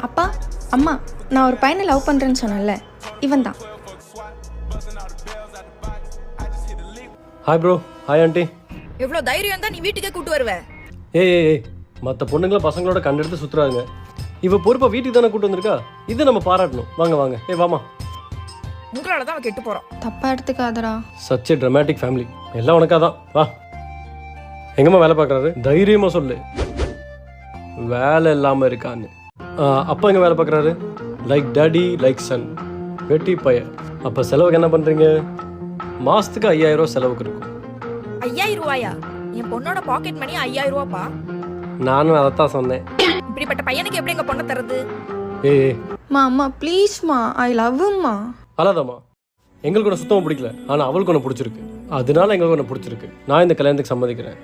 அப்பா அம்மா, நான் ஒரு பையனை லவ் பண்ணுறேன்னு சொன்னேன்ல, இவன் தான். Hi bro. Hi aunty. எவ்வளோ தைரியம் தான் நீ வீட்டுக்கே கூட்டு வருவ? ஏய் மற்ற பொண்ணுங்களை பசங்களோட கண்டெடுத்து சுற்றுறாங்க. இவ பொறுப்பை வீட்டுக்கு தானே கூட்டு வந்திருக்கா. இது நம்ம பாராட்டணும். வாங்க. வாமா. உங்களால தான் அவன் கெட்டு போறான். தப்பா எடுத்துக்காதடா. Such a dramatic family. எல்லாம் உனக்காதான். வா. எங்கம்மா வேலை பார்க்குறாரு? தைரியமாக சொல்லு. வேலை இல்லாமல் இருக்கான்னு. அப்பா எங்கே வேலை பார்க்குறாரு? Like daddy like son. வெட்டி பையன். அப்போ செலவுக்கு என்ன பண்ணுறீங்க? மாதத்துக்கு 5000 ரூபா செலவுக்கு இருக்கும். 5000 ரூபாயா? என் பொண்ணோட பாக்கெட் மணி 5000 ரூபாப்பா. நானும் அதைத்தான் சொன்னேன். இப்படிப்பட்ட பையனுக்கு எப்படி எங்க பொண்ணை தருது? ஏய் அம்மா ப்ளீஸ்மா, ஐ லவ் ஹிம்மா. அல்லாதம்மா, எங்களுக்கு ஒன்று சுத்தமாக பிடிக்கல, ஆனால் அவளுக்கு ஒன்று பிடிச்சிருக்கு. அதனால எங்களுக்கு ஒன்று பிடிச்சிருக்கு. நான் இந்த கல்யாணத்துக்கு சம்மதிக்கிறேன்.